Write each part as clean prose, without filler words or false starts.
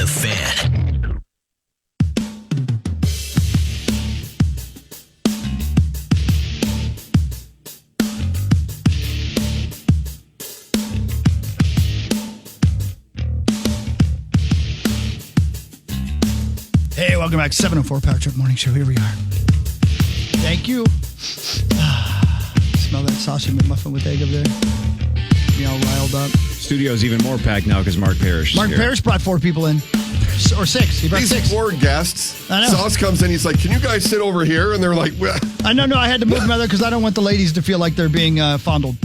Fan. Hey, welcome back. 7:04 Power Trip Morning Show. Here we are. Thank you. Smell that sausage McMuffin with egg over there. Me all riled up. Studio's even more packed now because Mark Parrish is Mark here. Parrish brought 4 people in. Or 6. He brought These 6. poor guests. I know. Sauce comes in. He's like, "Can you guys sit over here?" And they're like, well. I know. I had to move them other because I don't want the ladies to feel like they're being fondled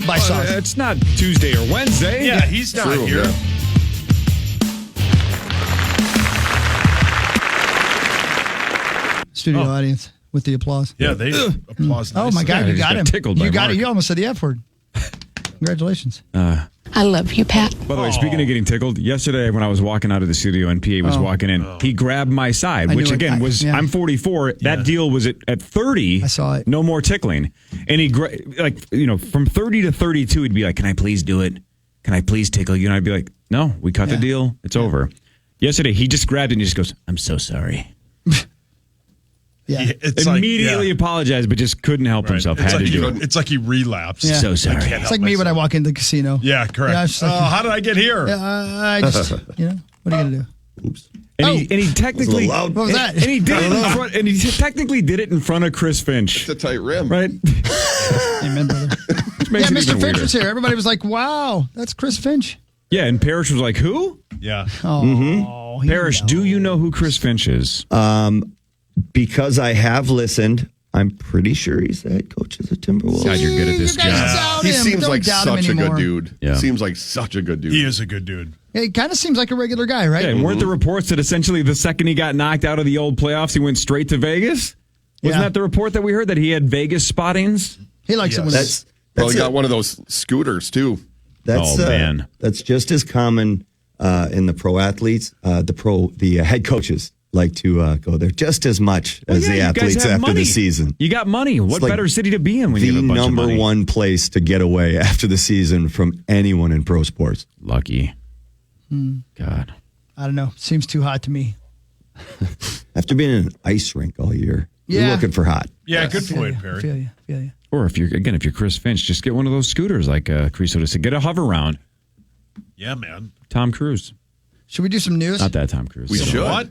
by Sauce. It's not Tuesday or Wednesday. Yeah, he's not True, here. yeah. Studio audience with the applause. Yeah, they applause. Oh, my God. Yeah, You he got got him. tickled by You got Mark. it. You almost said the F word. Congratulations. I love you, Pat. By the way, speaking of getting tickled, yesterday when I was walking out of the studio and PA was walking in, he grabbed my side, I which knew it. again was, Yeah. I'm 44. That deal was at 30. I saw it. No more tickling. And he, from 30 to 32, he'd be like, "Can I please do it? Can I please tickle you?" And I'd be like, "No, we cut the deal. It's over." Yesterday, he just grabbed it and he just goes, "I'm so sorry." Yeah. It's Immediately apologized, but just couldn't help himself. It's Had like to he, do it. it's like he relapsed. Yeah. So sorry. It's like me when I walk into the casino. Yeah, correct. Yeah, it's like- how did I get here? I just, what are you going to do? Oops. And he technically loud. What was that? And he did it in front, and he technically did it in front of Chris Finch. It's a tight rim. Right? Amen, brother. Which Yeah, makes it Mr. even Finch weirder. was here. Everybody was like, wow, that's Chris Finch. Yeah, and Parrish was like, "Who?" Yeah. Oh, he Parrish, knows. do you know who Chris Finch is? Because I have listened, I'm pretty sure he's the head coach of the Timberwolves. God, you're good at this You guys job. doubt He him. seems Don't like doubt him such a good anymore. dude. Yeah. Seems like such a good dude. He is a good dude. Yeah, he kind of seems like a regular guy, right? Yeah, and weren't the reports that essentially the second he got knocked out of the old playoffs, he went straight to Vegas? Wasn't Yeah. that the report that we heard, that he had Vegas spottings? He likes it when That's Well, he that's got one of those scooters, too. That's, Oh, man. That's just as common in the pro athletes. The head coaches like to go there just as much as the you guys athletes have after money. the season. You got money. What like better city to be in when The you have a bunch of number money? one place to get away after the season from anyone in pro sports. Lucky. God. I don't know. Seems too hot to me. After being in an ice rink all year, Yeah. you're looking for hot. Yeah, good Feel point, you, Perry. Feel you. Or if you're Chris Finch, just get one of those scooters like Creasoda said. Get a hover round. Yeah, man. Tom Cruise. Should we do some news? Not that Tom Cruise. We should. What?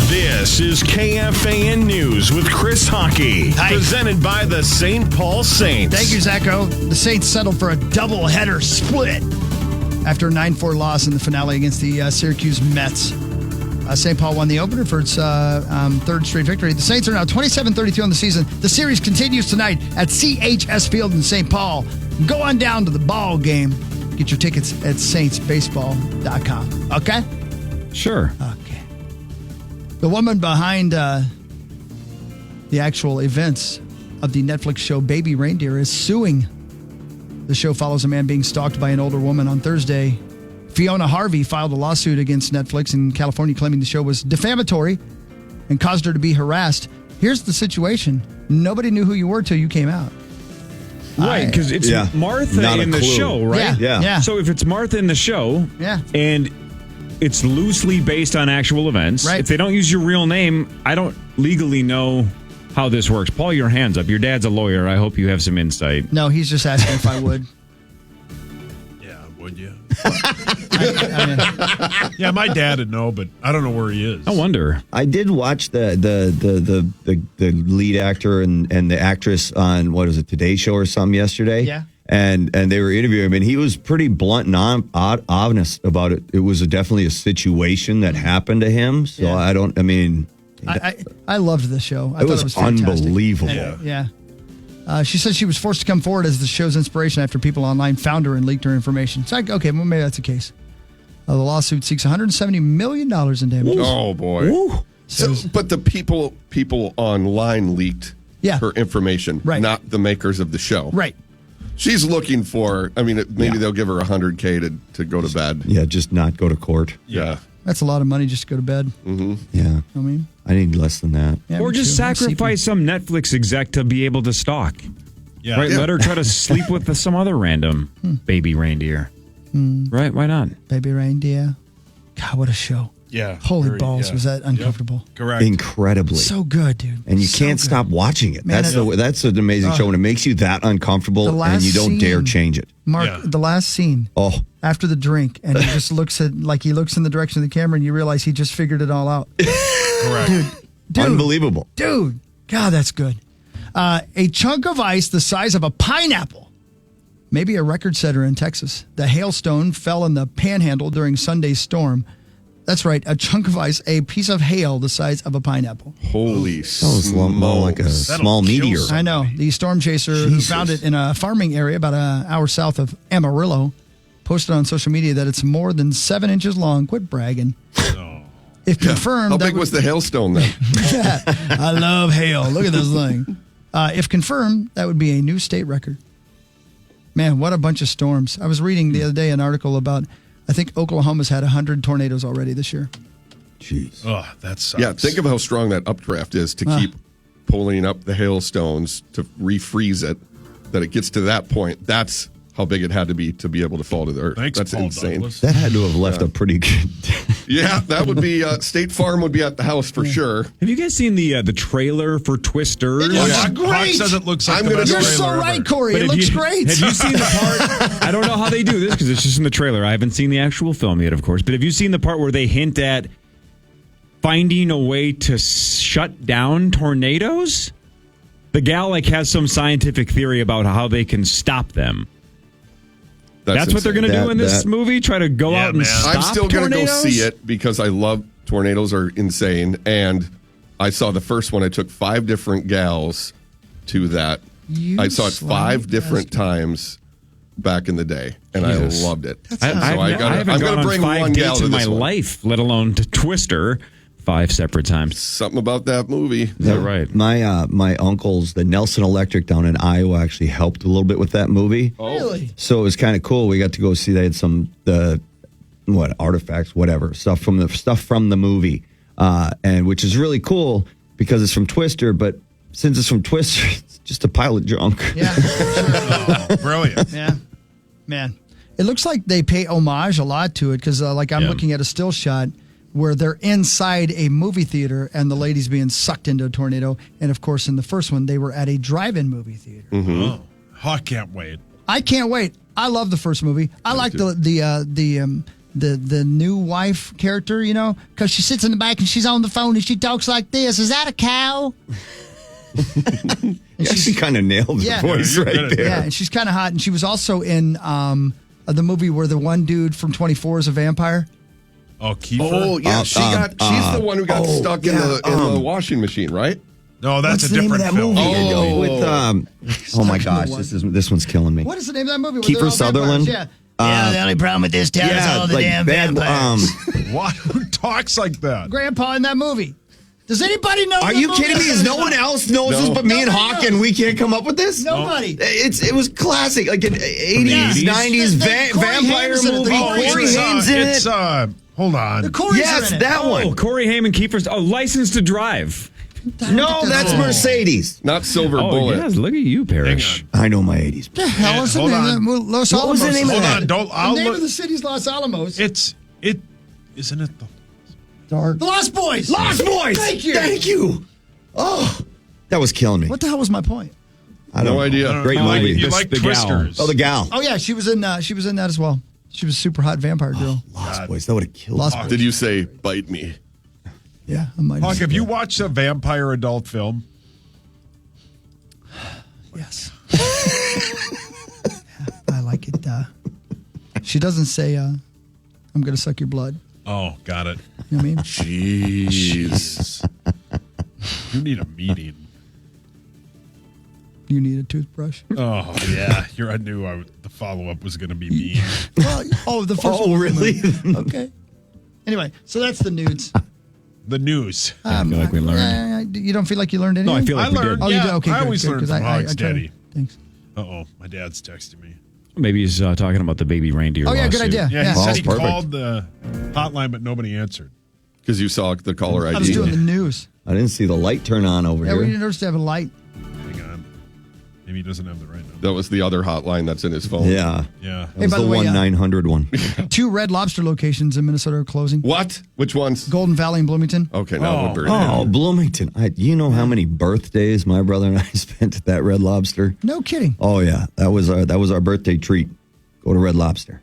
This is KFAN News with Chris Hockey. Hi. Presented by the St. Paul Saints. Thank you, Zacho. The Saints settled for a doubleheader split after a 9-4 loss in the finale against the Syracuse Mets. St. Paul won the opener for its third straight victory. The Saints are now 27-32 on the season. The series continues tonight at CHS Field in St. Paul. Go on down to the ball game. Get your tickets at saintsbaseball.com. Okay? Sure. Okay. The woman behind the actual events of the Netflix show Baby Reindeer is suing. The show follows a man being stalked by an older woman. On Thursday, Fiona Harvey filed a lawsuit against Netflix in California claiming the show was defamatory and caused her to be harassed. Here's the situation. Nobody knew who you were till you came out. Right, because it's Yeah. Martha Not a in the clue. show, right? Yeah. So if it's Martha in the show, Yeah. and it's loosely based on actual events, Right. if they don't use your real name, I don't legally know how this works. Paul, your hands up. Your dad's a lawyer. I hope you have some insight. No, he's just asking if I would. Yeah, would you? I mean, Yeah, my dad would know, but I don't know where he is. I wonder. I did watch the lead actor and the actress on, what is it, Today Show or something yesterday. Yeah. And they were interviewing him, and he was pretty blunt and honest about it. It was definitely a situation that happened to him. So Yeah. I loved the show. I it thought was it was fantastic. unbelievable. And, yeah. She said she was forced to come forward as the show's inspiration after people online found her and leaked her information. It's like, okay, well, maybe that's the case. The lawsuit seeks $170 million in damages. Oh, boy. So, but the people online leaked her information, Right. not the makers of the show. Right. She's looking for, maybe they'll give her $100K to go to bed. Yeah, just not go to court. Yeah. That's a lot of money just to go to bed. Mm-hmm. Yeah. I mean, I need less than that. yeah, Or me just too. I'm sacrifice some Netflix exec to be able to stalk. Yeah. Right? Yeah. Let her try to sleep with some other random baby reindeer. Right? Why not? Baby Reindeer. God, what a show. Yeah. Holy balls, was that uncomfortable? Yep. Correct. Incredibly. So good, dude. And you So can't good. stop watching it. Man, That's an amazing show, and it makes you that uncomfortable, The last and you don't dare scene- change it. Mark, Yeah. the last scene Oh, after the drink, and he just looks in the direction of the camera, and you realize he just figured it all out. Correct. Dude, unbelievable. Dude, God, that's good. A chunk of ice the size of a pineapple. Maybe a record setter in Texas. The hailstone fell in the panhandle during Sunday's storm. That's right, a chunk of ice, a piece of hail the size of a pineapple. Holy That was more like a smokes. small meteor. I know. The storm chaser who Jesus. found it in a farming area about an hour south of Amarillo posted on social media that it's more than 7 inches long. Quit bragging. If confirmed, How that big was the hailstone then? I love hail. Look at this thing. If confirmed, that would be a new state record. Man, what a bunch of storms. I was reading the other day an article about, I think Oklahoma's had 100 tornadoes already this year. Jeez. Oh, that sucks. Yeah, think of how strong that updraft is to keep pulling up the hailstones to refreeze it, that it gets to that point. That's how big it had to be able to fall to the earth. Thanks, That's Paul insane. Douglas. That had to have left a pretty good. Yeah, that would be State Farm would be at the house for sure. Have you guys seen the trailer for Twisters? It looks Hawk great. says it looks like I'm the gonna best You're trailer so ever. right, Corey. But It have looks you- great. Have you seen the part? I don't know how they do this because it's just in the trailer. I haven't seen the actual film yet, of course. But have you seen the part where they hint at finding a way to shut down tornadoes? The gal has some scientific theory about how they can stop them. That's what they're going to do in this movie? Try to go out and man. stop I'm still going to go tornadoes? see it because I love tornadoes are insane. And I saw the first one. I took 5 different gals to that. You I saw it sly 5 different bastard. times back in the day, and Jesus. I loved it. I I'm haven't gonna gone on bring 5 one gal dates to in my this one. life, let alone to Twister 5 separate times. Something about that movie. Is that right? My uncles, the Nelson Electric down in Iowa, actually helped a little bit with that movie. Really? So it was kind of cool. We got to go see. They had some artifacts, whatever stuff from the movie, and which is really cool because it's from Twister. But since it's from Twister, it's just a pile of junk. Yeah. Oh, brilliant. Yeah. Man. It looks like they pay homage a lot to it because, I'm Yeah. looking at a still shot where they're inside a movie theater and the lady's being sucked into a tornado. And, of course, in the first one, they were at a drive-in movie theater. Oh, I can't wait. I can't wait. I love the first movie. I like the new wife character, because she sits in the back and she's on the phone and she talks like this. Is that a cow? You actually kind of nailed the Yeah. voice Yeah, you're right good at there. Yeah, and she's kind of hot. And she was also in the movie where the one dude from 24 is a vampire. Oh, Kiefer? Oh yeah, she's the one who got stuck in the washing machine, right? No, that's What's a the name of different that film. movie? With oh my gosh, this one's killing me. What is the name of that movie? Kiefer Sutherland? Yeah. The only problem with this town is all the damn vampires. What? Who talks like that? Grandpa in that movie. Does anybody know? Are that you movie? kidding me? Is no one else knows this but me and Nobody Hawk, knows. and we can't come up with this? Nobody. It was classic, like an 80s, 80s? 90s Corey vampire Haim's in it. movie. The Corey Corey Haim's in it. Hold on. The Corey's Yes, are in it. that Oh, one. Corey Haim and Kiefer's License to Drive. No, that's Mercedes. Not Silver Oh, Bullet. yes. Look at you, Parrish. I know my 80s. The hell is the Hold name on. of that movie? Los What was Alamos. the name of Hold that? on. Don't. I'll The name look. of the city's Los Alamos. Isn't it the. The Lost Boys. Lost Boys. Thank you. Thank you. Oh, that was killing me. What the hell was my point? I don't No know. idea. Great Oh, movie. You like the gal. Twisters. Oh, the gal. Oh yeah, she was in that as well. She was a super hot vampire girl. Lost Boys. That would have killed Lost me. Boys. Did you say bite me? Yeah, I might. Hawk, have you watched a vampire adult film? Yes. Yeah, I like it. She doesn't say, "I'm going to suck your blood." Oh, got it. You know what I mean? Jeez. You need a meeting. You need a toothbrush. Oh, yeah. I knew the follow-up was going to be mean. Well, the first Oh, one. really? Okay. Anyway, so that's the nudes. The news. I feel like we learned. You don't feel like you learned anything? No, I feel like I we learned. did. Oh, you Yeah, did? Okay, I good, always good, learn 'cause from Hawk's try to- daddy. Thanks. Uh-oh. My dad's texting me. Maybe he's talking about the baby reindeer Oh, yeah, good lawsuit. idea. Yeah, he Yeah. said he perfect. called the hotline, but nobody answered. Because you saw the caller ID. I was doing the news. I didn't see the light turn on over Yeah, we here. didn't notice to have a light. Hang on. Maybe he doesn't have the right number. That was the other hotline that's in his phone. Yeah. Yeah. That was by the the way, 1-900 one. 2 Red Lobster locations in Minnesota are closing. What? Which ones? Golden Valley and Bloomington. Okay, now Woodbury. Oh, Bloomington. You know how many birthdays my brother and I spent at that Red Lobster? No kidding. Oh, yeah. That was our birthday treat. Go to Red Lobster.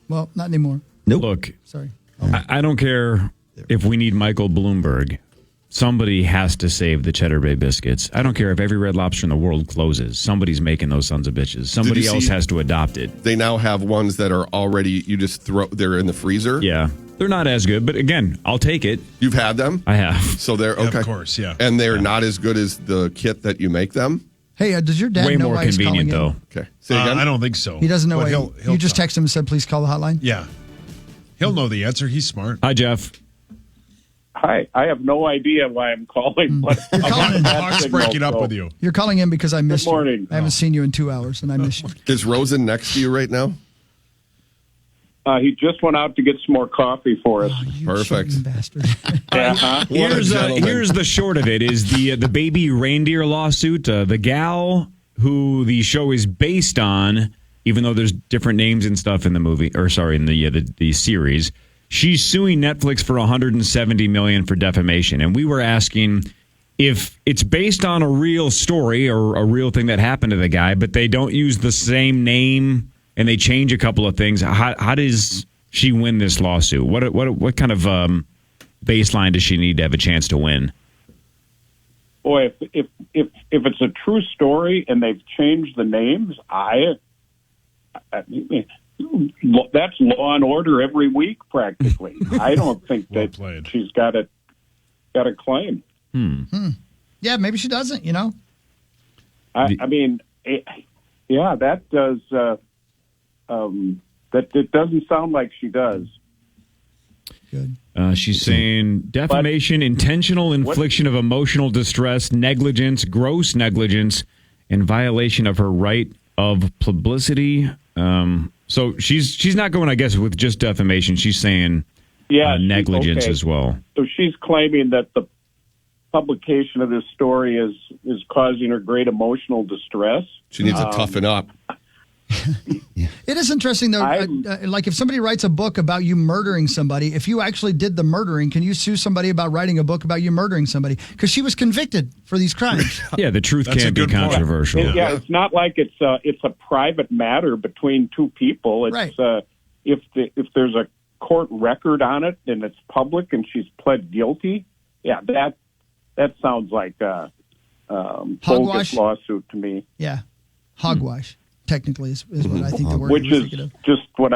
Well, not anymore. Nope. Look, Sorry. I don't care if we need Michael Bloomberg. Somebody has to save the Cheddar Bay biscuits. I don't care if every Red Lobster in the world closes. Somebody's making those sons of bitches. Somebody else has to adopt it. They now have ones that are already, you just they're in the freezer. Yeah. They're not as good, but again, I'll take it. You've had them? I have. So they're okay. Of course, yeah. And they're not as good as the kit that you make them? Hey, does your dad Way know more why he's convenient, calling though. Okay. Say again? I don't think so. He doesn't know But why. he'll You just talk. texted him and said, please call the hotline? Yeah. He'll know the answer. He's smart. Hi, Jeff. Hi, I have no idea why I'm calling, but You're calling in. Mark's breaking up with you. You're calling in because I missed Good morning. you. I haven't seen you in 2 hours, and I missed you. Is Rosen next to you right now? he just went out to get some more coffee for us. You Perfect. cheating bastard. Uh-huh. Here's the short of it: is the baby reindeer lawsuit. The gal who the show is based on, even though there's different names and stuff in the movie, or sorry, in the series, she's suing Netflix for $170 million for defamation. And we were asking if it's based on a real story or a real thing that happened to the guy, but they don't use the same name and they change a couple of things. How does she win this lawsuit? What kind of baseline does she need to have a chance to win? Boy, if it's a true story and they've changed the names, that's Law and Order every week practically. I don't think Well that played. she's got a claim. Yeah, maybe she doesn't, you know? I mean, that does. That it doesn't sound like she does. Good. She's saying defamation, intentional infliction of emotional distress, negligence, gross negligence, and violation of her right of publicity. So she's not going, I guess, with just defamation. She's saying negligence as well. So she's claiming that the publication of this story is causing her great emotional distress. She needs to toughen up. It is interesting, though. Like if somebody writes a book about you murdering somebody, if you actually did the murdering, can you sue somebody about writing a book about you murdering somebody? Because she was convicted for these crimes. Yeah, the truth That's a can't be good point. controversial. Yeah, it's not like it's a private matter between two people. It's Right. If there's a court record on it and it's public and she's pled guilty, yeah, that sounds like a bogus Hogwash? lawsuit to me. Yeah. Hogwash, technically, is what I think the word Which you're is thinking of. just what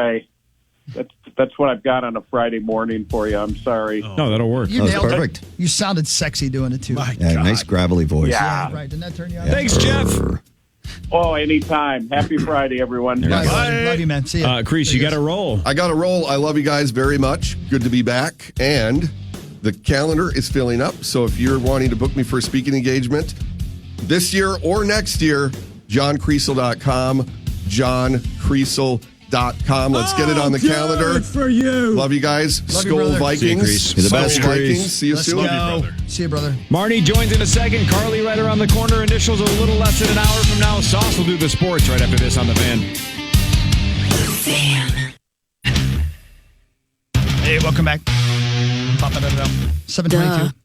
that's what I've got on a Friday morning for you. I'm sorry. No, that'll work. You That was nailed perfect. it. You sounded sexy doing it, too. My Yeah, God. nice gravelly voice. Yeah. Right. Didn't that turn you on? Thanks, Jeff. Oh, anytime. Happy Friday, everyone. Bye. Love you, man. See ya. Crease, you got to roll. I got to roll. I love you guys very much. Good to be back. And the calendar is filling up. So if you're wanting to book me for a speaking engagement this year or next year, johncreasel.com, johncreasel.com. Let's get it on the calendar. for you. Love you guys. Love you, Skol brother. Vikings. See you, Crease. You're the best, Skol Crease. Vikings. See you Let's soon. go. brother. See you, brother. Marnie joins in a second. Carly right around the corner. Initials a little less than an hour from now. Sauce will do the sports right after this on the Van. Hey, welcome back. 722.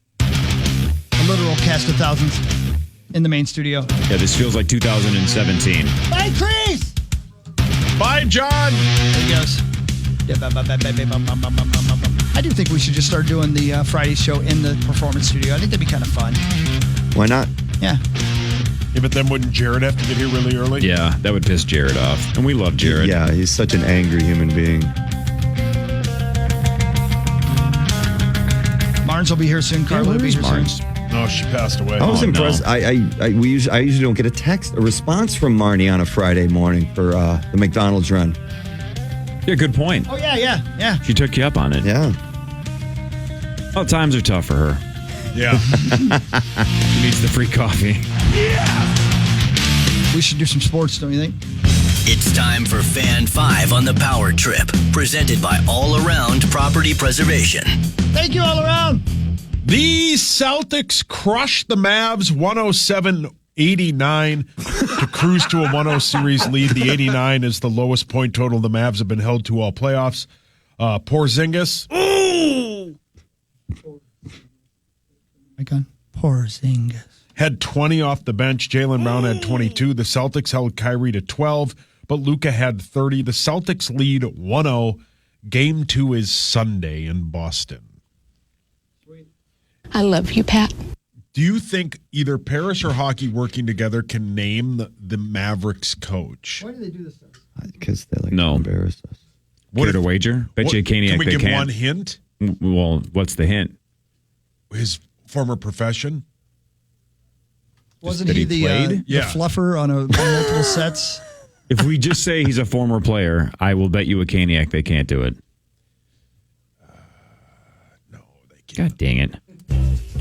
A literal cast of thousands in the main studio. Yeah, this feels like 2017. Bye, Chris! Bye, John. There he goes. I do think we should just start doing the Friday show in the performance studio. I think that'd be kind of fun. Why not? Yeah. Yeah, but then wouldn't Jared have to get here really early? Yeah, that would piss Jared off. And we love Jared. Yeah, he's such an angry human being. Marnes will be here soon. Carla will be here soon. No, she passed away. I was Oh, impressed. no. I usually don't get a response from Marnie on a Friday morning for the McDonald's run. Yeah, good point. Oh, yeah. She took you up on it. Yeah. Well, times are tough for her. Yeah. She needs the free coffee. We should do some sports, don't you think? It's time for Fan 5 on the Power Trip, presented by All Around Property Preservation. Thank you all around. The Celtics crushed the Mavs 107 89 to cruise to a 1-0 series lead. The 89 is the lowest point total the Mavs have been held to all playoffs. Porzingis. Porzingis. Had 20 off the bench. Jaylen Brown had 22. The Celtics held Kyrie to 12, but Luka had 30. The Celtics lead 1-0. Game 2 is Sunday in Boston. I love you, Pat. Do you think either Parrish or Hockey working together can name the Mavericks coach? Why do they do this? Because they like to embarrass us. Care to wager? Bet you Kaniak Can we they give can't. one hint? Well, what's the hint? His former profession? Wasn't that he he the played? Yeah. fluffer on multiple sets? If we just say he's a former player, I will bet you a Kaniak they can't do it. No, they can't. God dang it.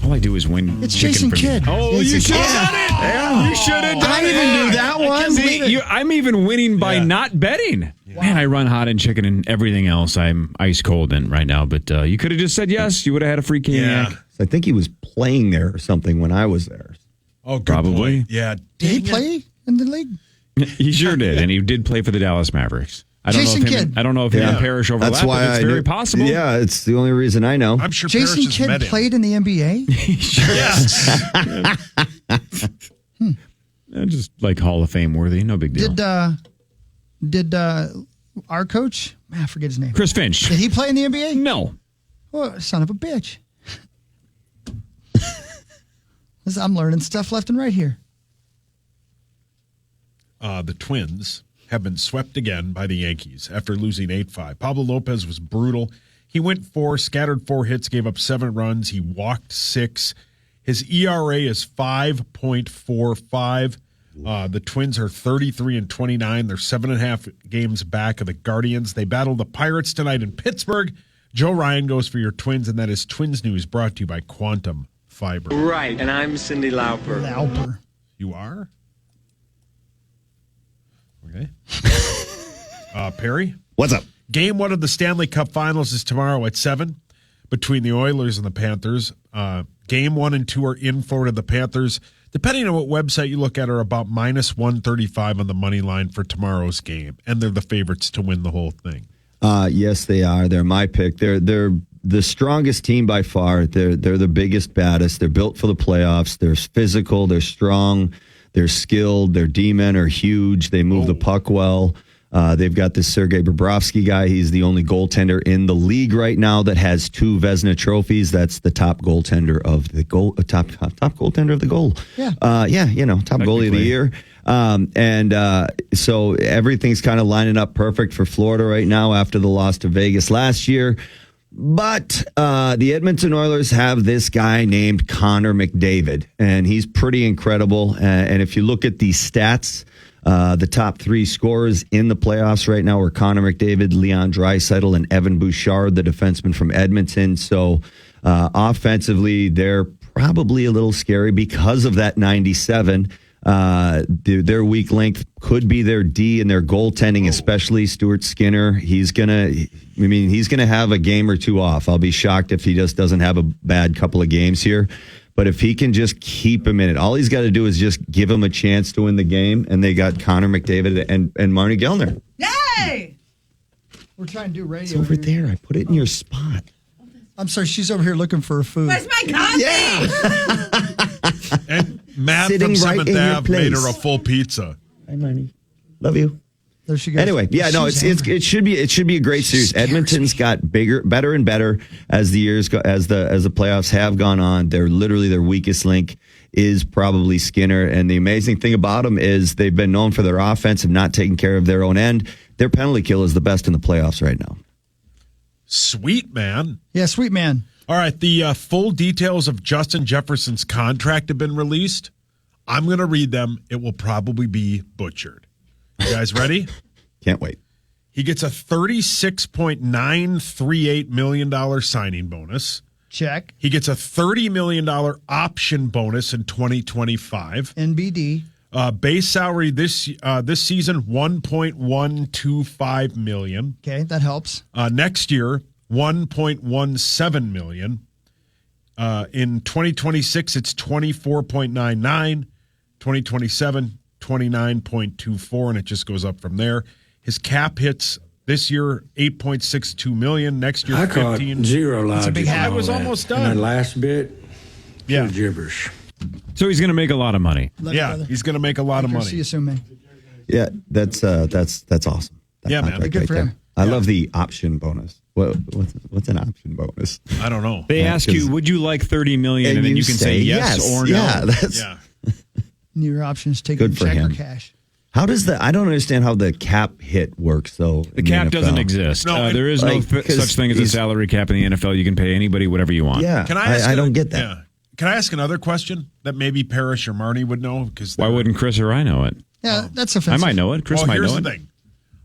All I do is win. It's chicken Jason from Kidd. You. Oh, Jason you should Kidd. have done it. Yeah, you should have done I it. even knew that one. See, I'm even winning by not betting. Man, I run hot in chicken and everything else. I'm ice cold in right now. But you could have just said yes. You would have had a free Kaniak. Yeah. I think he was playing there or something when I was there. Oh, good Probably. point. Yeah. Did he Dang it. play in the league? He sure did, and he did play for the Dallas Mavericks. I don't Jason know if Kidd. I don't know if him and Parrish overlap. That's why but it's I very knew- possible. Yeah, it's the only reason I know. I'm sure Jason Parrish has Kidd met him. played in the NBA? Yes. Just like Hall of Fame worthy. No big deal. Did our coach, I forget his name. Chris Finch. Did he play in the NBA? No. Oh, son of a bitch. I'm learning stuff left and right here. The Twins have been swept again by the Yankees after losing 8-5. Pablo Lopez was brutal. He went 4, scattered 4 hits, gave up 7 runs. He walked 6. His ERA is 5.45. The Twins are 33-29. They're 7.5 games back of the Guardians. They battle the Pirates tonight in Pittsburgh. Joe Ryan goes for your Twins, and that is Twins News brought to you by Quantum Fiber. Right, and I'm Cindy Lauper. Lauper. You are? Okay. Perry? What's up? Game 1 of the Stanley Cup Finals is tomorrow at 7 between the Oilers and the Panthers. Game 1 and 2 are in Florida. The Panthers, depending on what website you look at, are about minus 135 on the money line for tomorrow's game, and they're the favorites to win the whole thing. Yes, they are. They're my pick. They're the strongest team by far. They're the biggest, baddest. They're built for the playoffs. They're physical. They're strong. They're skilled. Their D-men are huge. They move the puck well. They've got this Sergei Bobrovsky guy. He's the only goaltender in the league right now that has 2 Vezina trophies. That's the top goaltender of the goal. Top goaltender of the goal. Yeah. Top goalie of the year. So everything's kind of lining up perfect for Florida right now after the loss to Vegas last year. But the Edmonton Oilers have this guy named Connor McDavid, and he's pretty incredible. And if you look at the stats, the top 3 scorers in the playoffs right now are Connor McDavid, Leon Draisaitl, and Evan Bouchard, the defenseman from Edmonton. So offensively, they're probably a little scary because of that 97. Their weak length could be their D and their goaltending, especially Stuart Skinner. He's gonna have a game or 2 off. I'll be shocked if he just doesn't have a bad couple of games here. But if he can just keep him in it, all he's got to do is just give him a chance to win the game. And they got Connor McDavid and Marnie Gellner. Yay! We're trying to do radio. It's over there. I put it in your spot. I'm sorry, she's over here looking for her food. Where's my coffee? Yeah. And Matt Sitting from right 7th in your Ave made place. her a full pizza. Hi, Marnie. Love you. There she goes. Anyway, it should be a great series. Edmonton's got better and better as the years go, as the playoffs have gone on. They're literally their weakest link is probably Skinner, and the amazing thing about them is they've been known for their offense of not taking care of their own end. Their penalty kill is the best in the playoffs right now. Sweet, man. Yeah, sweet man. All right, the full details of Justin Jefferson's contract have been released. I'm going to read them. It will probably be butchered. You guys ready? Can't wait. He gets a $36.938 million signing bonus. Check. He gets a $30 million option bonus in 2025. NBD. Base salary this season, $1.125 million. Okay, that helps. Next year, $1.17 million. In 2026, it's $24.99. 2027, 29.24, and it just goes up from there. His cap hits this year $8.62 million. Next year, I caught 15. zero logic. I was almost done. And that last bit, yeah, gibberish. So he's going to make a lot of money. He's going to make a lot of money. See you soon, man. Yeah, that's awesome. That Yeah, man. contract Good for there. him. I love the option bonus. What's an option bonus? I don't know. They ask you, would you like $30 million? And then you can say yes or no. Yeah, that's Your options take Good for check or him. cash. How does that? I don't understand how the cap hit works, though. The cap doesn't exist. No, there is no such thing as a salary cap in the NFL. You can pay anybody whatever you want. Yeah, Can I ask I don't get that. Yeah. Can I ask another question that maybe Parrish or Marnie would know? Because Why wouldn't Chris or I know it? Yeah, that's I offensive. might know it. Chris might here's know the it. thing.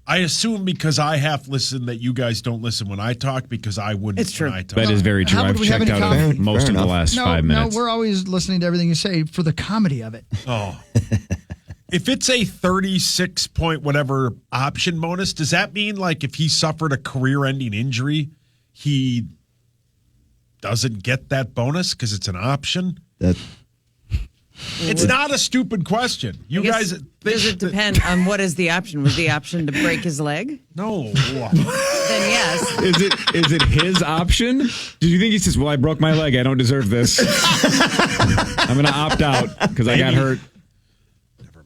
I assume because I half listen that you guys don't listen when I talk because I wouldn't It's true. when I talk. That is very true. How would I've we have checked any out comment? of most of the enough. last 5 minutes. No, we're always listening to everything you say for the comedy of it. Oh. If it's a 36 point whatever option bonus, does that mean like if he suffered a career ending injury, he doesn't get that bonus because it's an option? It's not a stupid question. You guys Does it depend on what is the option? Was the option to break his leg? No. Then yes. Is it his option? Do you think he says, "Well, I broke my leg. I don't deserve this. I'm going to opt out because I got hurt." Never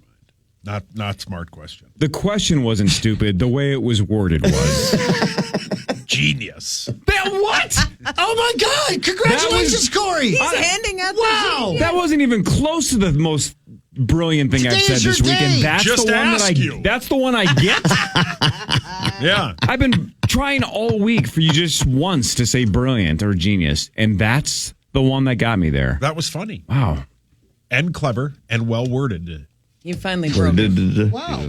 mind. Not smart question. The question wasn't stupid. The way it was worded was Genius. What? Oh my God! Congratulations, Corey! He's handing out Wow! That wasn't even close to the most brilliant thing I've Today said is your this week, day. and that's Just the one that ask you. That's the one I get. Yeah. I've been trying all week for you just once to say brilliant or genius, and that's the one that got me there. That was funny Wow. and clever and well worded. You finally broke him. Wow!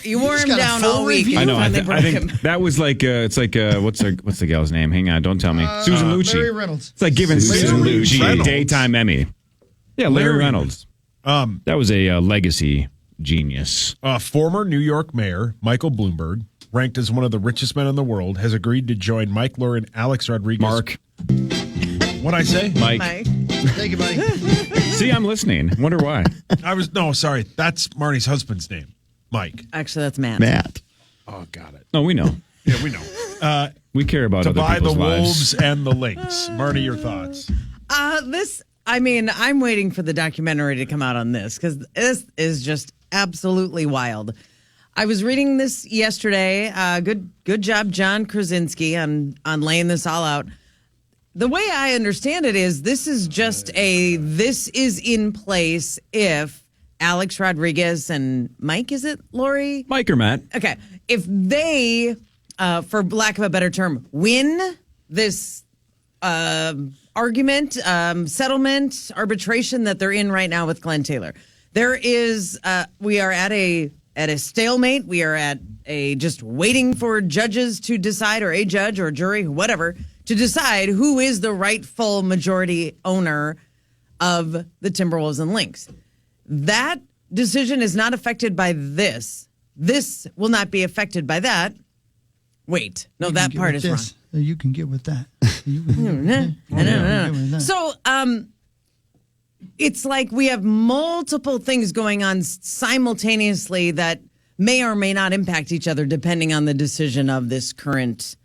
You wore him got a down full all week. review. and I know. you I, finally broke think him. that was like it's like what's the gal's name? Hang on, don't tell me. Susan Lucci. Larry Reynolds. It's like giving Susan Larry Lucci a Reynolds. daytime Emmy. Yeah, Larry Reynolds. That was a legacy genius. Former New York Mayor Michael Bloomberg, ranked as one of the richest men in the world, has agreed to join Mike Lure and Alex Rodriguez. Mark. What'd I say? Mike. Thank you, buddy. See, I'm listening. Wonder why. Sorry. That's Marnie's husband's name. Mike. Actually, that's Matt. Matt. Oh, got it. No, we know. Yeah, we know. We care about To other buy the people's lives. wolves and the lynx. Marnie, your thoughts? I'm waiting for the documentary to come out on this because this is just absolutely wild. I was reading this yesterday. Good job, John Krasinski, on laying this all out. The way I understand it is this is in place if Alex Rodriguez and Mike, is it Lori? Mike or Matt. Okay. If they, for lack of a better term, win this argument, settlement, arbitration that they're in right now with Glenn Taylor, we are at a stalemate. We are at just waiting for judges to decide, or a judge or a jury, whatever, to decide who is the rightful majority owner of the Timberwolves and Lynx. That decision is not affected by this. This will not be affected by that. Wait, no, that part is wrong. You can get with that. You can get with that. So, it's like we have multiple things going on simultaneously that may or may not impact each other depending on the decision of this current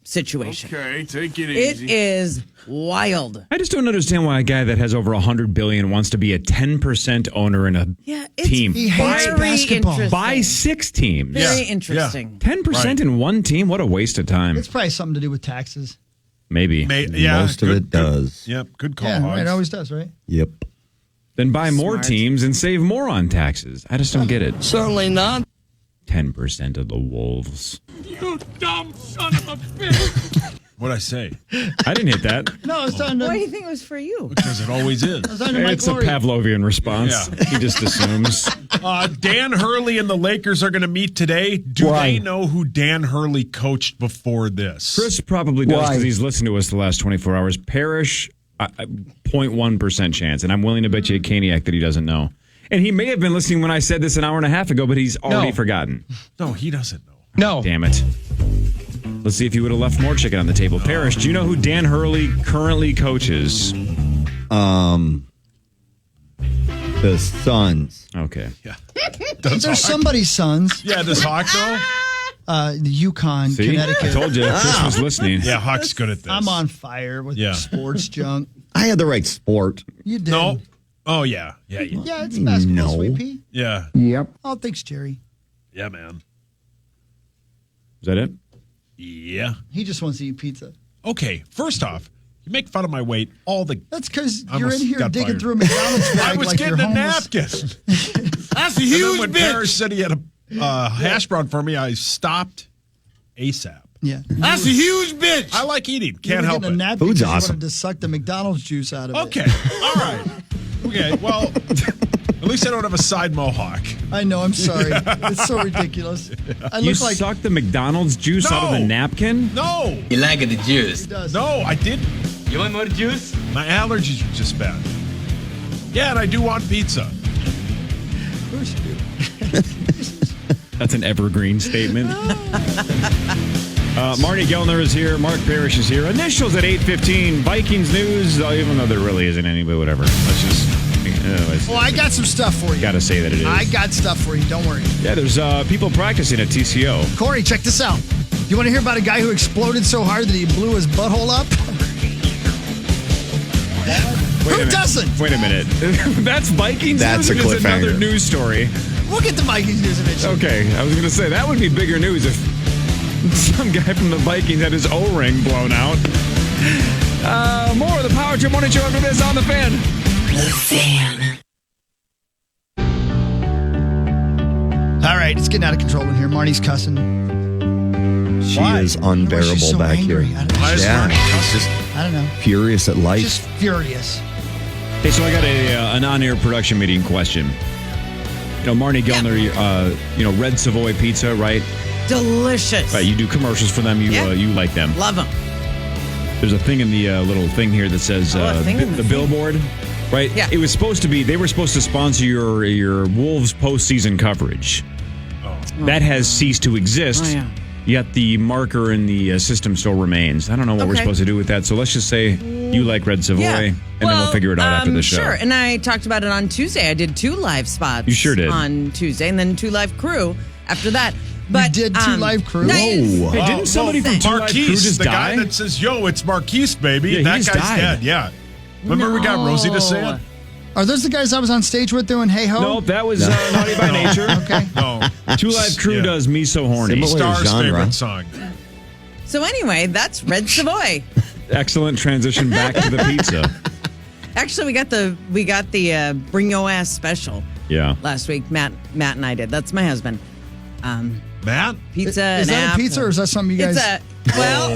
situation. Okay, take it It is wild. I just don't understand why a guy that has over $100 billion wants to be a 10% owner in a It's team. He hates very basketball. interesting. Buy 6 teams. Very interesting. 10% in one team? What a waste of time. It's probably something to do with taxes. Maybe. Most of it does. Yep, good call, Yeah, Hogs. right. It always does, right? Yep. Then buy more Smart. teams and save more on taxes. I just don't get it. Certainly not. 10% of the Wolves. You dumb son of a bitch! What'd I say? I didn't hit that. No, it's time to. Why do you think it was for you? Because it always is. It's time to Mike It's a Lowry. Pavlovian response. Yeah. He just assumes. Dan Hurley and the Lakers are going to meet today. Do they know who Dan Hurley coached before this? Chris probably does Why? because he's listened to us the last 24 hours. Parrish, 0.1% chance. And I'm willing to bet you a Caniac that he doesn't know. And he may have been listening when I said this an hour and a half ago, but he's already forgotten. No, he doesn't know. No. Damn it. Let's see if he would have left more chicken on the table. Parrish, do you know who Dan Hurley currently coaches? The Suns. Okay. Yeah. There's somebody's sons. Yeah, does Hawk though? Yukon, See? Connecticut. I told you. Chris was listening. Yeah, Hawk's good at this. I'm on fire with Yeah. sports junk. I had the right sport. You did. No. Oh yeah. Yeah. Yeah. Yeah, it's basketball, No. Sweet Pea. Yeah. Yep. Oh, thanks, Jerry. Yeah, man. Is that it? Yeah. He just wants to eat pizza. Okay. First off, you make fun of my weight all the. That's because I you're in almost here got digging fired. through a McDonald's bag I was like you're getting a homeless. napkin. That's a And then huge when Parrish said he had a hash brown for me, I stopped ASAP. Yeah. That's a huge bitch. I like eating. You Can't were help getting it. a napkin Food's 'cause you awesome. wanted to suck the McDonald's juice out of it. Okay. All right. Okay. Well, at least I don't have a side mohawk. I know. I'm sorry. It's so ridiculous. I You look like sucked the McDonald's juice out of a No. napkin? No. You like the juice? he does. No, I didn't. You want more juice? My allergies are just bad. Yeah, and I do want pizza. Of course you do. That's an evergreen statement. Marty Gellner is here. Mark Parrish is here. Initials at 8:15. Vikings news, even though there really isn't any, but whatever. Let's just... Well, I got some stuff for you. Got to say that it is. I got stuff for you. Don't worry. Yeah, there's people practicing at TCO. Corey, check this out. You want to hear about a guy who exploded so hard that he blew his butthole up? Who doesn't? Wait a minute. That's Vikings That's news? a Or is it another cliffhanger. news story? We'll get the Vikings news eventually. Okay, I was going to say, that would be bigger news if some guy from the Vikings had his O-ring blown out. More of the Power Trip Morning Show after this on The Fan. The Fan. All right, it's getting out of control in here. Marnie's cussing. She Why? is She's unbearable so back angry. here. I don't know. Why is Yeah, Marnie she's just I don't know. furious at life. Just furious. Hey, so I got an on-air production meeting question. You know, Marnie Gellner, Red Savoy Pizza, right? Delicious. Right, you do commercials for them. You Yeah. you like them. Love them. There's a thing in the little thing here that says Oh, a thing in the the thing. billboard, right? Yeah. It was supposed to be. They were supposed to sponsor your Wolves postseason coverage. That has ceased to exist. Oh, yeah. Yet the marker in the system still remains. I don't know what we're Okay. supposed to do with that. So let's just say you like Red Savoy, and then we'll figure it out after the show. Sure. And I talked about it on Tuesday. I did 2 live spots. You sure did. On Tuesday, and then 2 live crew after that. But did 2 live crew? no, Whoa. Hey, didn't somebody from Two Live Crew Marquise, just the die? guy that says, yo, it's Marquise, baby. Yeah, he that just guy's died. dead. Yeah. Remember we got Rosie to say it? Are those the guys I was on stage with doing Hey Ho? Nope, that was Naughty by Nature. Okay. No. Two Live Crew Yeah. does Me So Horny. Similar Star's genre. favorite song. So anyway, that's Red Savoy. Excellent transition back to the pizza. Actually, we got the Bring Yo Ass special Yeah. last week. Matt and I did. That's my husband. Matt? Pizza. Is an that app. a pizza or is that something you guys... It's a well.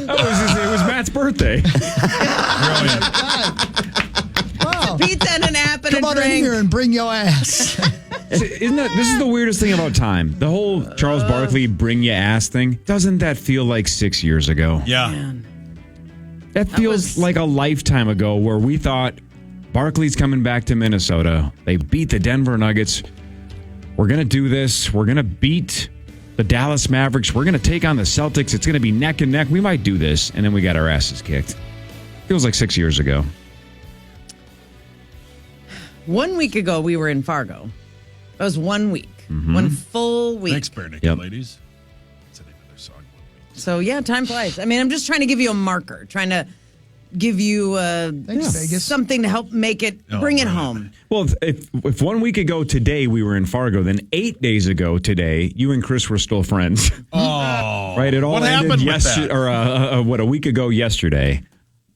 It was Matt's birthday. Brilliant. Wow. Pizza and an app and Come a on drink. in here and bring your ass. Isn't that this is the weirdest thing about time? The whole Charles Barkley bring you ass thing. Doesn't that feel like 6 years ago? Yeah. Man. That feels was- like a lifetime ago where we thought Barkley's coming back to Minnesota. They beat the Denver Nuggets. We're going to do this. We're going to beat the Dallas Mavericks. We're going to take on the Celtics. It's going to be neck and neck. We might do this. And then we got our asses kicked. Feels like 6 years ago. 1 week ago, we were in Fargo. That was 1 week. 1 full week. Thanks, Bare Naked Yep. Ladies. That's the name of their song. So yeah, time flies. I mean, I'm just trying to give you a marker, trying to give you Thanks, Vegas. something to help make it, bring it home. Well, if 1 week ago today we were in Fargo, then 8 days ago today, you and Chris were still friends. Oh. Right? It all What ended happened with that? or a week ago yesterday,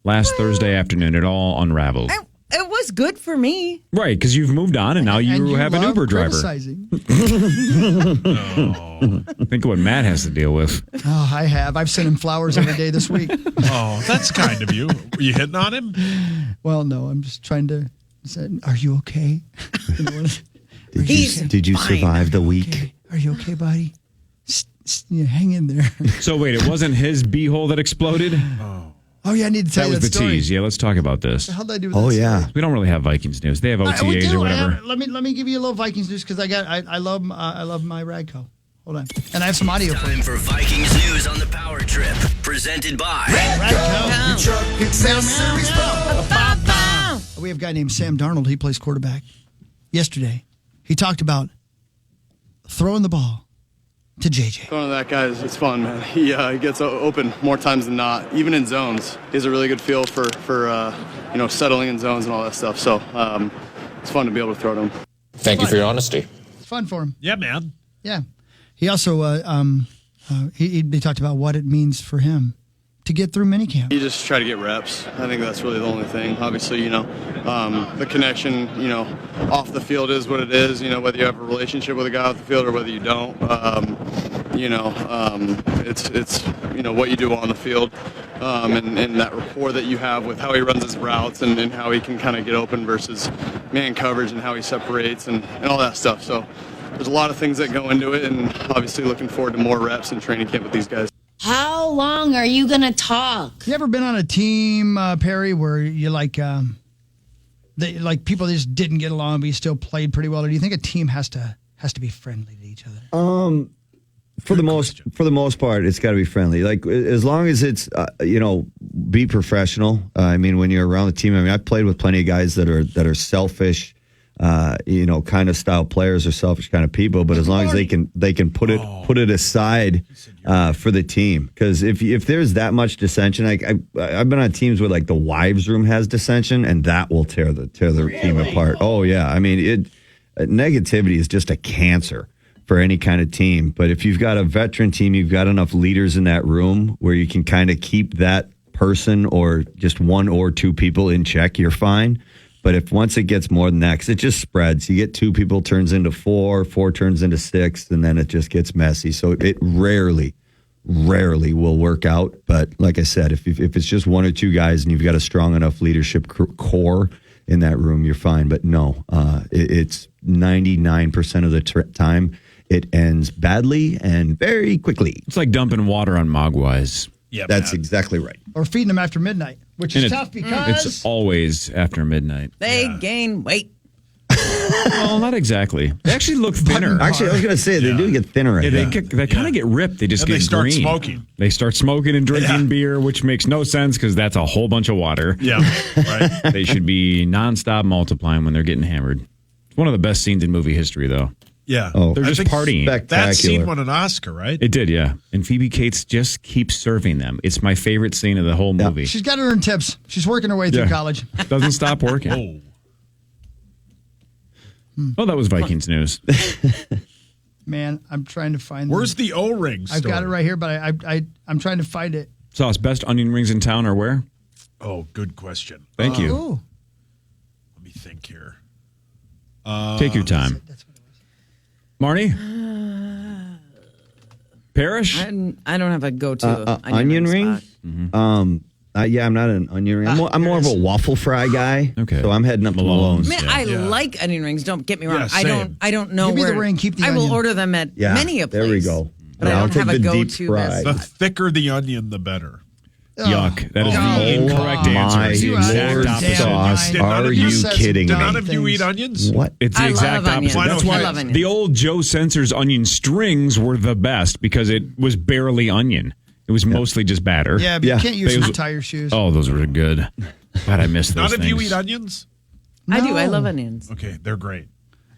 last Thursday afternoon. It all unraveled. It was good for me. Right, because you've moved on and now you, And have an love Uber driver. criticizing. Think of what Matt has to deal with. Oh, I have. I've sent him flowers every day this week. Oh, that's kind of you. Were you hitting on him? Well, no, I'm just trying to say, are you okay? You know, Did you fine. survive the week? okay? Are you okay, buddy? Hang in there. So wait, it wasn't his beehole that exploded? Oh, yeah, I need to tell That you was that the story. tease. Yeah, let's talk about this. How'd I do with Oh, that yeah. story? We don't really have Vikings news. They have We OTAs do. or whatever. Let me give you a little Vikings news because I love my Radco. Hold on, and I have some audio for you. Time for Vikings news on the Power Trip. Presented by Radco. We we have a guy named Sam Darnold. He plays quarterback. Yesterday, he talked about throwing the ball to JJ. Throwing to that guy, it's fun, man. He gets open more times than not, even in zones. He has a really good feel for settling in zones and all that stuff. So it's fun to be able to throw to him. Thank you for your honesty. It's fun for him. Yeah, man. Yeah. He also he talked about what it means for him to get through minicamp. You just try to get reps. I think that's really the only thing. Obviously, the connection, off the field is what it is. Whether you have a relationship with a guy off the field or whether you don't. It's what you do on the field, and that rapport that you have with how he runs his routes and how he can kind of get open versus man coverage and how he separates and all that stuff. So there's a lot of things that go into it, and obviously looking forward to more reps in training camp with these guys. How long are you going to talk? You ever been on a team, Perry, where you people just didn't get along, but you still played pretty well? Or do you think a team has to be friendly to each other? For the most part, it's got to be friendly. Like as long as it's be professional. When you're around the team, I played with plenty of guys that are selfish, kind of style players or selfish kind of people. But as long as they can put it aside for the team, because if there's that much dissension, I've been on teams where like the wives' room has dissension, and that will tear the team apart. Oh yeah, negativity is just a cancer for any kind of team. But if you've got a veteran team, you've got enough leaders in that room where you can kind of keep that person or just one or two people in check, you're fine. But if once it gets more than that, because it just spreads, you get two people turns into four turns into six, and then it just gets messy. So it rarely will work out. But like I said, if it's just one or two guys and you've got a strong enough leadership core in that room, you're fine. But no, it's 99% of the time it ends badly and very quickly. It's like dumping water on mogwais. Yeah, that's exactly right. Or feeding them after midnight, which is tough because it's always after midnight. They gain weight. Well, not exactly. They actually look thinner. Actually, I was going to say, they do get thinner. Yeah, they kind of get ripped. They just get start green. smoking. They start smoking and drinking beer, which makes no sense because that's a whole bunch of water. Yeah, right. They should be nonstop multiplying when they're getting hammered. It's one of the best scenes in movie history, though. Yeah. They're just partying. That scene won an Oscar, right? It did, yeah. And Phoebe Cates just keeps serving them. It's my favorite scene of the whole movie. she's got to earn tips. She's working her way through college. Doesn't stop working. Oh, that was Vikings news. Man, I'm trying to find. Where's the O-ring story? I've got it right here, but I'm trying to find it. Sauce, best onion rings in town or where? Oh, good question. Thank you. Ooh. Let me think here. Take your time. Marnie? Parrish? I don't have a go-to onion ring. Mm-hmm. I'm not an onion ring. I'm more of a waffle fry guy. Okay, so I'm heading up to Malone's. Man, I like onion rings. Don't get me wrong. Yeah, I don't know Give me where. the ring, keep the I onion. will order them at many a place. There we go. But I don't have a go-to. The thicker the onion, the better. Yuck. That is the incorrect answer. My It's the exact Lord, opposite. Sauce. Are you kidding Do me? none of you eat onions? What? It's the I exact love opposite. onions. That's I why love onions. the old Joe Sensor's onion strings were the best because it was barely onion. It was mostly just batter. Yeah, but you can't use Those- them to tie your shoes. Oh, those were good. God, I miss those None of things. you eat onions? I do. I No. love onions. Okay, they're great.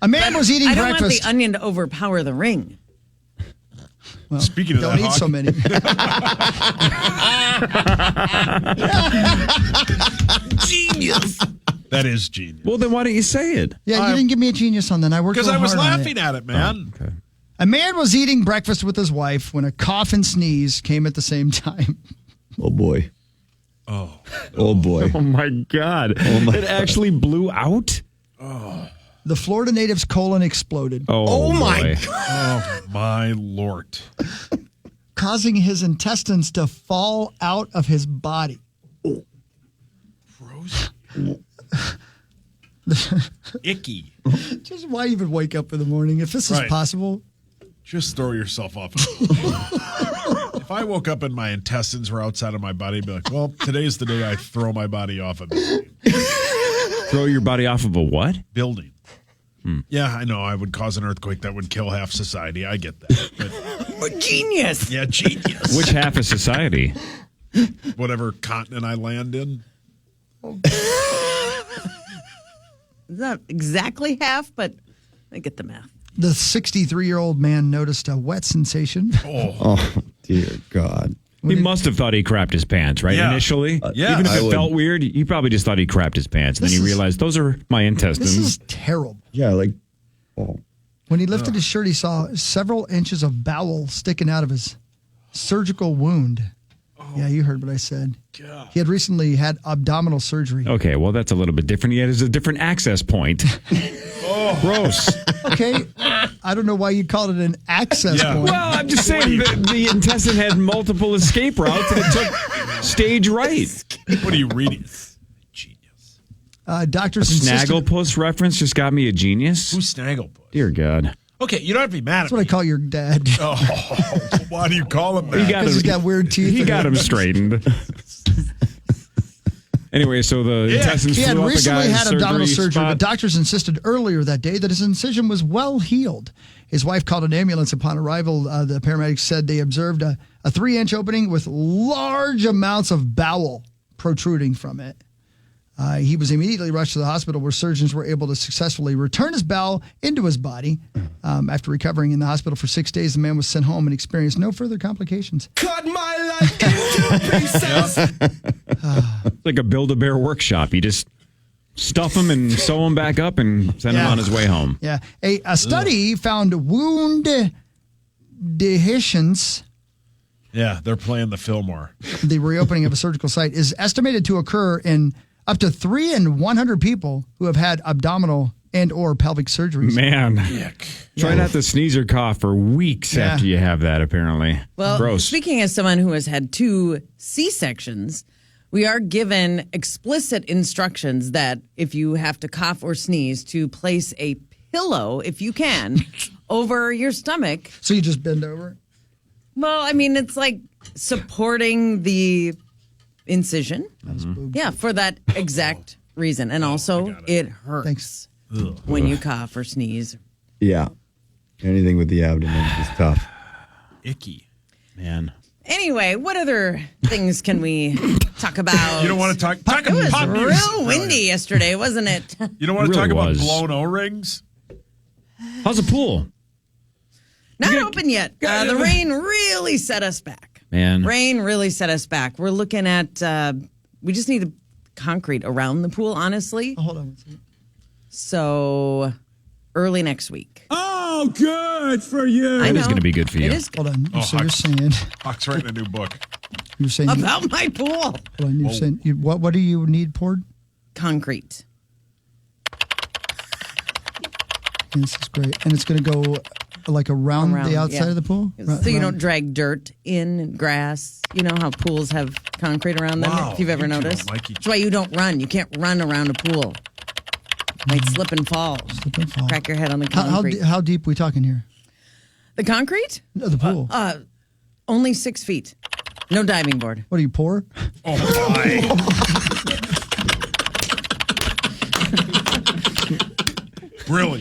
A man was eating I don't want breakfast. the onion to overpower the ring. Well, Speaking of don't that, eat so many. Genius. That is genius. Well, then why don't you say it? Yeah, you didn't give me a genius on that. I worked Because real I was hard on laughing it. at it, man. Okay. A man was eating breakfast with his wife when a cough and sneeze came at the same time. Oh boy. Oh. Oh boy. Oh, my God. It actually blew out? The Florida native's colon exploded, Oh my God. Oh, my Lord. causing his intestines to fall out of his body. Gross. Icky. Just why even wake up in the morning if this is Right. possible? Just throw yourself off. If I woke up and my intestines were outside of my body, I'd be like, well, today's the day I throw my body off a building. Throw your body off of a what? Building. Yeah, I know. I would cause an earthquake that would kill half society. I get that. But, Genius. yeah, genius. Which half of society? Whatever continent I land in. not exactly half, but I get the math. The 63-year-old man noticed a wet sensation. Oh, dear God. He must have thought he crapped his pants, right? Yeah. Initially. Yeah. Even if I it would- felt weird, he probably just thought he crapped his pants. And then he realized those are my intestines. This is terrible. Yeah, like, oh. When he lifted his shirt, he saw several inches of bowel sticking out of his surgical wound. Yeah, you heard what I said. God. He had recently had abdominal surgery. Okay, well, that's a little bit different. He has a different access point. Gross. Okay, I don't know why you called it an access point. Well, I'm just saying the intestine had multiple escape routes and it took stage right. What are you reading? Genius. Doctors insisted. Snagglepuss reference just got me a genius. Who's Snagglepuss? Dear God. Okay, you don't have to be mad That's at what I me. call your dad. Oh, why do you call him that? Because he's got weird teeth. He got him straightened. Anyway, so the intestines He had flew out the recently guy's had abdominal surgery, spot. but doctors insisted earlier that day that his incision was well healed. His wife called an ambulance upon arrival. The paramedics said they observed a 3-inch opening with large amounts of bowel protruding from it. He was immediately rushed to the hospital where surgeons were able to successfully return his bowel into his body. After recovering in the hospital for 6 days, the man was sent home and experienced no further complications. Cut my life into pieces. It's like a Build-A-Bear workshop. You just stuff him and sew him back up and send him on his way home. Yeah. A study found wound dehiscence. Yeah, they're playing the Fillmore. The reopening of a surgical site is estimated to occur in up to 3 in 100 people who have had abdominal and or pelvic surgeries. Man. Try not to sneeze or cough for weeks Yeah. after you have that, apparently. Well, Gross. speaking as someone who has had 2 C-sections, we are given explicit instructions that if you have to cough or sneeze, to place a pillow, if you can, over your stomach. So you just bend over? Well, I mean, it's like supporting the incision. Yeah, for that exact reason. And also, it hurts when you cough or sneeze. Yeah. Anything with the abdomen is tough. Icky. Man. Anyway, what other things can we talk about? You don't want to talk It was pop real music. windy yesterday, wasn't it? You don't want to It really talk about was. blown O-rings? How's the pool? Not open yet. The rain really set us back. Man. Rain really set us back. We're looking at, we just need the concrete around the pool, honestly. Oh, hold on one second. So early next week. Oh, good for you. I It know. is going to be good for you. It is good. Hold on. Oh, So you're saying, Huck's writing a new book. About my pool. hold on, you're saying what do you need poured? Concrete. And this is great. And it's going to go like around the outside yeah. of the pool? So you don't drag dirt in grass. You know how pools have concrete around them, Wow, if you've ever you two noticed. don't like each That's why you don't run. You can't run around a pool. Might slip and fall. Slip and fall. Crack your head on the How, concrete. how deep we talking here? The concrete? No, the pool. Only 6 feet. No diving board. What do you pour? Oh, my. Really?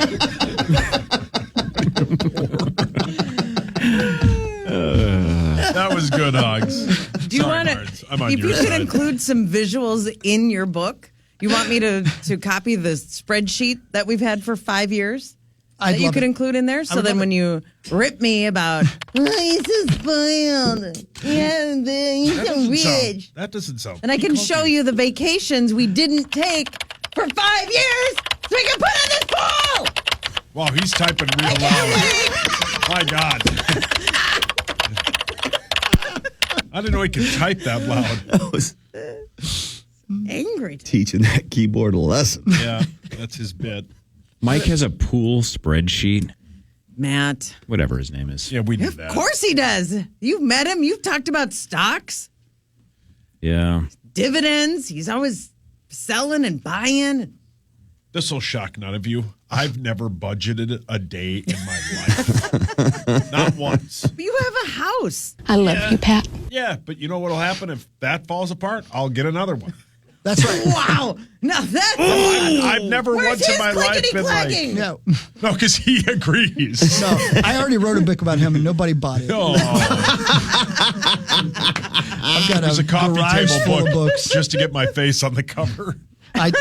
That was good, Hugs. Do you Sorry, want Mards. I'm on if your you could side. include some visuals in your book, you want me to copy the spreadsheet that we've had for 5 years? I'd That you love could it. include in there? So would then love when it. you rip me about, it's so spoiled. Yeah, he's so rich. That doesn't sound. And I can show you the vacations we didn't take for 5 years so we can put in this pool. Wow, he's typing real loud. My God. I didn't know he could type that loud. That was Angry. teaching that keyboard a lesson. Yeah, that's his bit. Mike has a pool spreadsheet, Matt. whatever his name is. Yeah, we knew Of that. course he does. You've met him. You've talked about stocks, Yeah. dividends. He's always selling and buying. This will shock none of you. I've never budgeted a day in my life. Not once. But you have a house. I love you, Pat. Yeah, but you know what'll happen if that falls apart? I'll get another one. That's right. Wow. Now that's I've never Where's once in his my life been like, clickety-clacking? No, no, because he agrees. no. I already wrote a book about him and nobody bought it. Oh, I've got there's a coffee garage table full book of books. just to get my face on the cover.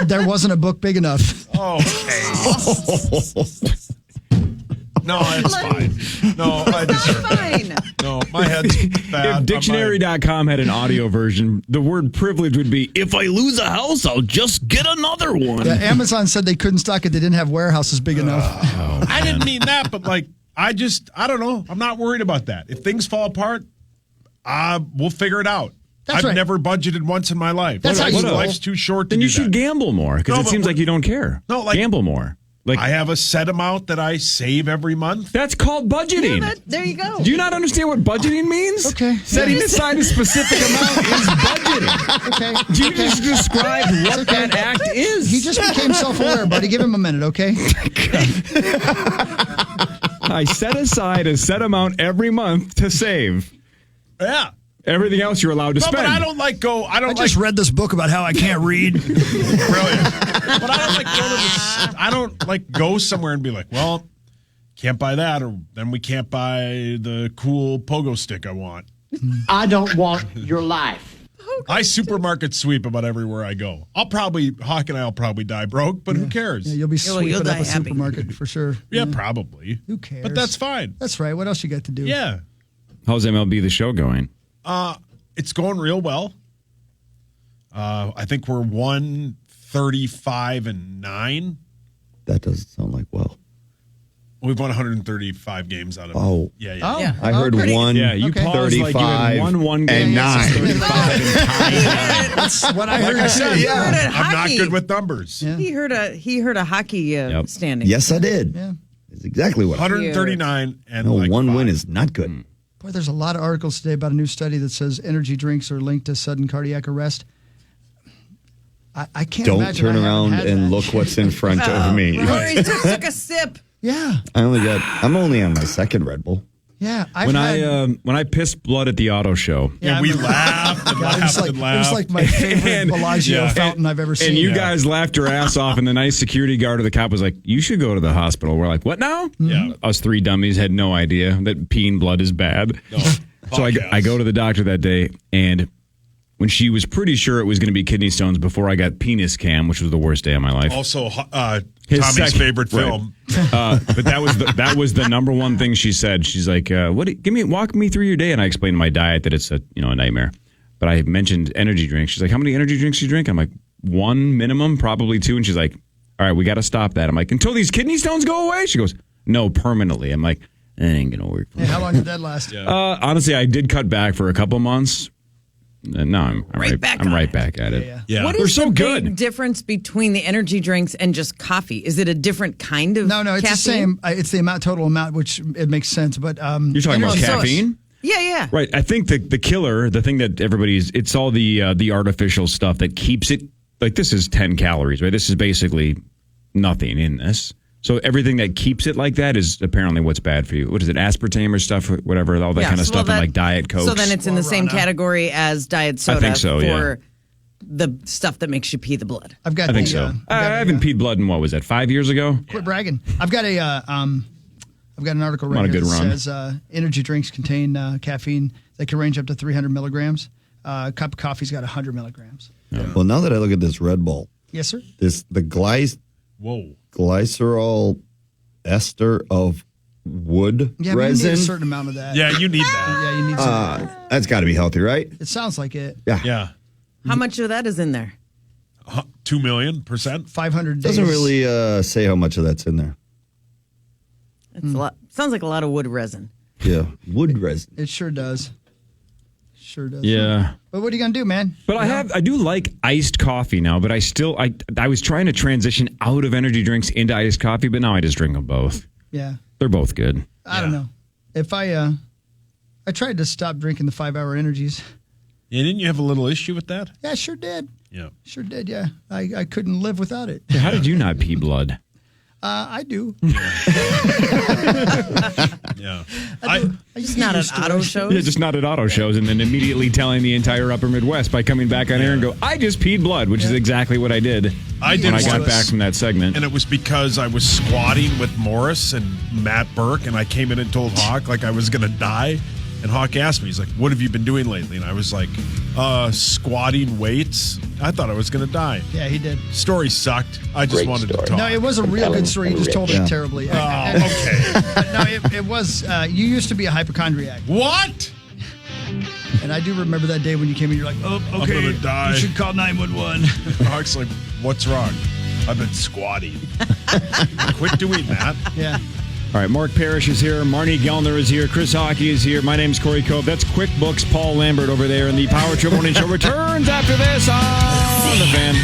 There wasn't a book big enough. No, it's fine. No, Fine. No, my head's fat. If dictionary.com had an audio version, the word privilege would be, if I lose a house, I'll just get another one. Yeah, Amazon said they couldn't stock it. They didn't have warehouses big enough. I didn't mean that, but I don't know. I'm not worried about that. If things fall apart, we'll figure it out. That's I've right. never budgeted once in my life. That's how you roll. Life's too short to Then do you should that. gamble more, because it seems like you don't care. No, gamble more. Like, I have a set amount that I save every month. That's called budgeting. Yeah, there you go. Do you not understand what budgeting means? Okay. Setting aside a specific amount is budgeting. Okay. Do you just describe what that act is? He just became self-aware, buddy. Give him a minute, okay? I set aside a set amount every month to save. Yeah. Everything else you're allowed to No, spend. but I don't like go. I just read this book about how I can't read. Brilliant. But I don't like go to I don't like go somewhere and be like, well, can't buy that, or then we can't buy the cool pogo stick I want. I don't want your life. I supermarket sweep about everywhere I go. Hawk and I'll probably die broke, but who cares? Yeah, you'll be sweeping you'll up die a happy. supermarket for sure. Yeah, probably. Who cares? But that's fine. That's right. What else you got to do? Yeah. How's MLB The Show going? It's going real well. I think we're 135-9. That doesn't sound like well. We've won 135 games out of it. Oh. Yeah. Oh. Yeah. I heard pretty- one. Yeah, you paused like you had 35 one game and 9. 35 and That's what I heard Like I you said, say. You heard it, I'm not hockey. good with numbers. Yeah. He heard a hockey standing. Yes, I did. Yeah. It's exactly what I 139 and No, like one 5. win is not good. Boy, there's a lot of articles today about a new study that says energy drinks are linked to sudden cardiac arrest. I can't Don't imagine turn I haven't around had and that. look what's in front of me. Rory just took a sip. Yeah. I'm only on my second Red Bull. Yeah. when I pissed blood at the auto show. Yeah, we laughed and God, laughed it and was laughed. like my favorite Bellagio fountain I've ever seen. And you guys laughed your ass off, and the nice security guard or the cop was like, "You should go to the hospital." We're like, "What now?" Yeah. Us three dummies had no idea that peeing blood is bad. No, So I go to the doctor that day, and when she was pretty sure it was going to be kidney stones before I got penis cam, which was the worst day of my life. Also, His Tommy's second- favorite right. film. But that was the number one thing she said. She's like, walk me through your day. And I explained my diet, that it's a nightmare. But I mentioned energy drinks. She's like, how many energy drinks do you drink? I'm like, 1 minimum, probably 2. And she's like, all right, we got to stop that. I'm like, until these kidney stones go away? She goes, no, permanently. I'm like, that ain't going to work for me. Hey, how long did that last? Honestly, I did cut back for a couple months. And now I'm right back at it. Yeah. What They're is so the good. big difference between the energy drinks and just coffee? Is it a different kind of No, it's caffeine? the same. It's the total amount, which it makes sense. But You're talking about So- caffeine? Yeah. Right. I think the killer, the thing that it's all the artificial stuff that keeps it, like this is 10 calories, right? This is basically nothing in this. So everything that keeps it like that is apparently what's bad for you. What is it, aspartame or stuff, whatever, all that kind of stuff in like Diet Coke. So then it's in the same category as diet soda think so, for the stuff that makes you pee the blood. I've got. I think so. I haven't peed blood in, what was that, 5 years ago? Quit bragging. I've got an article I'm on right a here good that run. says energy drinks contain caffeine that can range up to 300 milligrams. A cup of coffee's got 100 milligrams. Well, now that I look at this Red Bull, Yes, sir. the glycerol ester of wood Yeah, but you resin. need a certain amount of that. Yeah, you need that. Yeah, you need some. That's got to be healthy, right? It sounds like it. Yeah. How much of that is in there? 2 million%. 500 days. Doesn't really say how much of that's in there. It's a lot. Sounds like a lot of wood resin. Yeah, wood resin. It sure does. Sure does. Yeah. But what are you gonna do, man? But I do like iced coffee now, but I was trying to transition out of energy drinks into iced coffee, but now I just drink them both. Yeah. They're both good. I don't know. If I tried to stop drinking the 5-hour energies. Yeah, didn't you have a little issue with that? Yeah, sure did. Yeah. Sure did, yeah. I couldn't live without it. How did you not pee blood? I do. Yeah. Just not at auto shows. Yeah, just not at auto shows, and then immediately telling the entire upper Midwest by coming back on air and go, I just peed blood, which is exactly what I did when I got back from that segment. And it was because I was squatting with Morris and Matt Burke, and I came in and told Hawk like I was going to die. And Hawk asked me, he's like, what have you been doing lately? And I was like, squatting weights. I thought I was going to die. Yeah, he did. Story sucked. I just wanted to talk. No, it was a real good story. You just told it terribly. Oh, okay. But no, it was. You used to be a hypochondriac. What? And I do remember that day when you came in. You're like, oh, okay, I'm gonna die. You should call 911. Hawk's like, what's wrong? I've been squatting. Quit doing that. Yeah. All right, Mark Parrish is here. Marnie Gellner is here. Chris Hockey is here. My name's Corey Cove. That's QuickBooks Paul Lambert over there. And the Power Trip Morning Show returns after this on The Fan.